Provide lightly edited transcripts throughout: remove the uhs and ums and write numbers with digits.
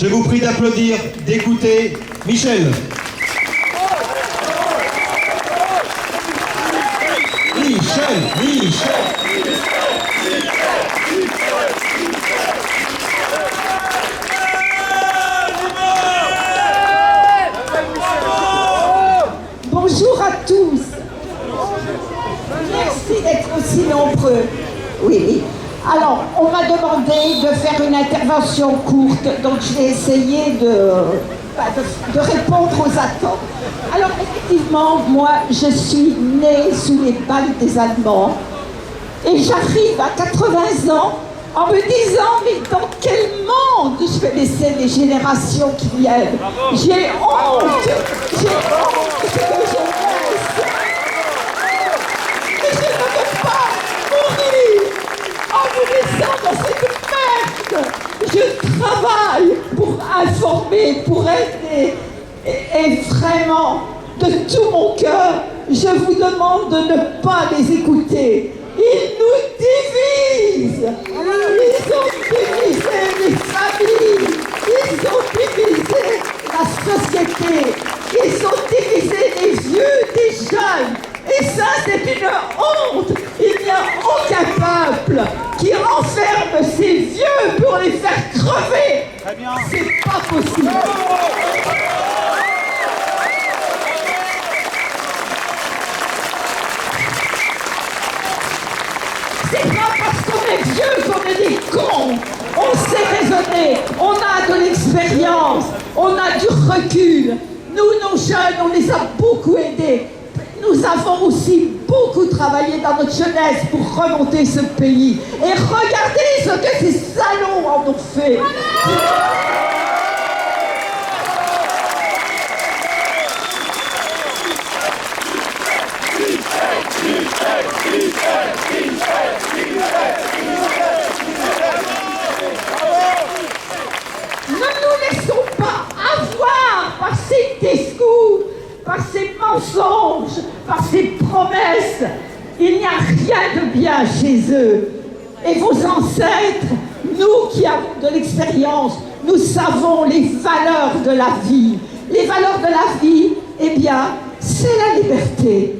Je vous prie d'applaudir, d'écouter Michel. Michel. Bonjour à tous. Merci d'être aussi nombreux. Oui. Alors, on m'a demandé de faire une intervention courte, donc je vais essayer de répondre aux attentes. Alors, effectivement, moi, je suis née sous les balles des Allemands et j'arrive à 80 ans en me disant, mais dans quel monde je vais laisser les générations qui viennent? J'ai honte que je laisse. Mais je ne veux pas mourir en me laissant dans cette merde. Je travaille pour informer, pour aider. Et vraiment, de tout mon cœur, je vous demande de ne pas les écouter. Ils nous divisent. Ils ont divisé les familles. Ils ont divisé la société. Ils ont divisé les vieux des jeunes. Et ça, c'est une honte. Il n'y a aucun peuple qui enferme ses vieux pour les faire crever. C'est pas possible. C'est pas parce qu'on est vieux qu'on est des cons. On sait raisonner, on a de l'expérience, on a du recul. Nous, nos jeunes, on les a beaucoup aidés. Nous avons aussi beaucoup travaillé dans notre jeunesse pour remonter ce pays. Et regardez ce que ces salauds en ont fait. Ne nous laissons pas avoir par ces discours, par ces mensonges, par ces promesses. Il n'y a rien de bien chez eux. Et vos ancêtres, nous qui avons de l'expérience, nous savons les valeurs de la vie. Les valeurs de la vie, eh bien, c'est la liberté.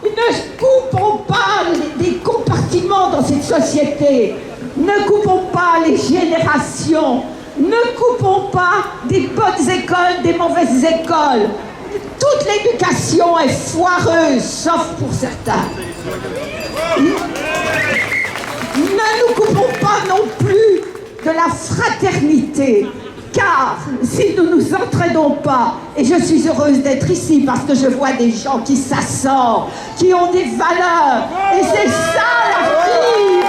Ne coupons pas des compartiments dans cette société. Ne coupons pas les générations. Ne coupons pas des bonnes écoles, des mauvaises écoles. Toute l'éducation est foireuse, sauf pour certains. Ne nous coupons pas non plus de la fraternité. Car si nous ne nous entraînons pas, et je suis heureuse d'être ici parce que je vois des gens qui s'assortent, qui ont des valeurs, et c'est ça la vie.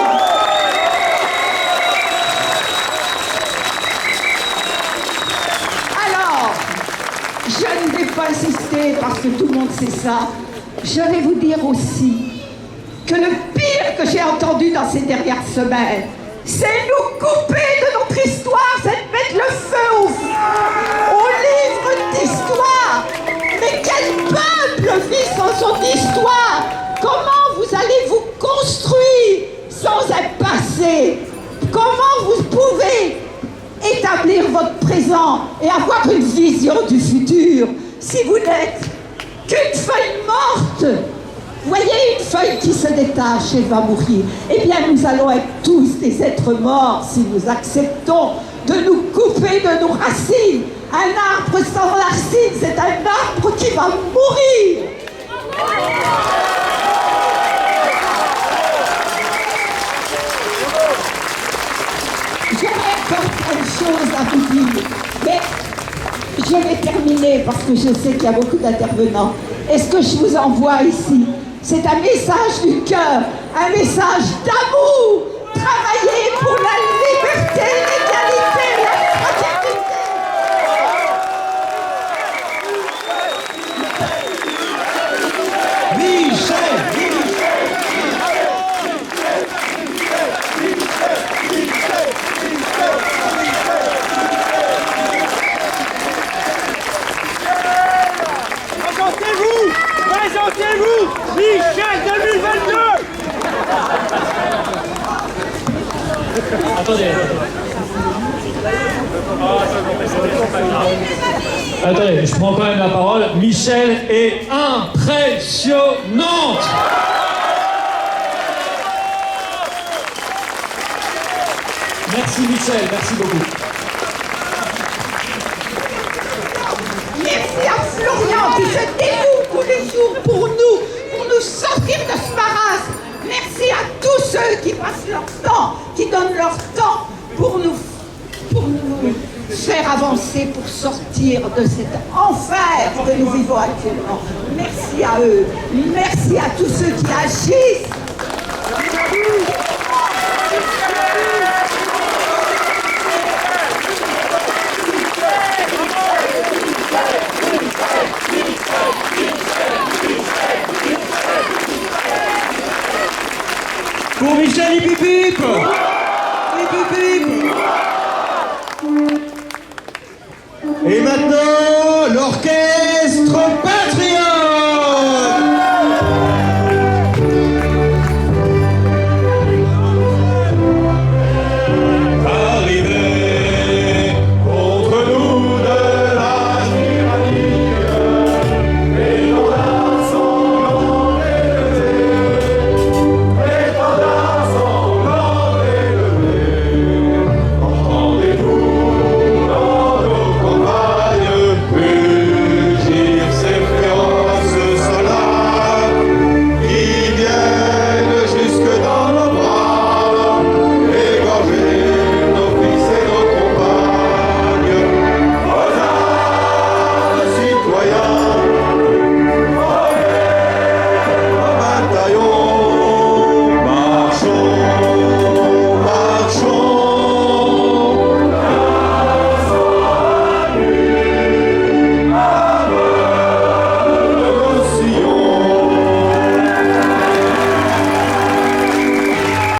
Alors, je ne vais pas insister parce que tout le monde sait ça. Je vais vous dire aussi que le pire que j'ai entendu dans ces dernières semaines, c'est nous couper de notre histoire, c'est de mettre le feu au livre d'histoire. Mais quel peuple vit sans son histoire? Comment vous allez vous construire sans un passé? Comment vous pouvez établir votre présent et avoir une vision du futur si vous n'êtes qu'une feuille morte? Vous voyez une feuille qui se détache et va mourir. Eh bien, nous allons être tous des êtres morts si nous acceptons de nous couper de nos racines. Un arbre sans racines, c'est un arbre qui va mourir. J'aurais encore plein de choses à vous dire, mais je vais terminer parce que je sais qu'il y a beaucoup d'intervenants. Et ce que je vous envoie ici, c'est un message du cœur, un message d'amour. Travaillez pour la liberté, l'égalité, la fraternité. attendez. Attendez, je prends quand même la parole. Michel est impressionnante. Merci Michel, merci beaucoup. Merci à Florian qui se dévoue tous les jours pour nous sortir de ce marasme. Merci à tous ceux qui passent leur temps, qui donnent leur temps pour nous faire avancer, pour sortir de cet enfer que nous vivons actuellement. Merci à eux. Merci à tous ceux qui agissent. Pour Michel, hip hip hip. Hip hip hip. Et maintenant, l'orchestre.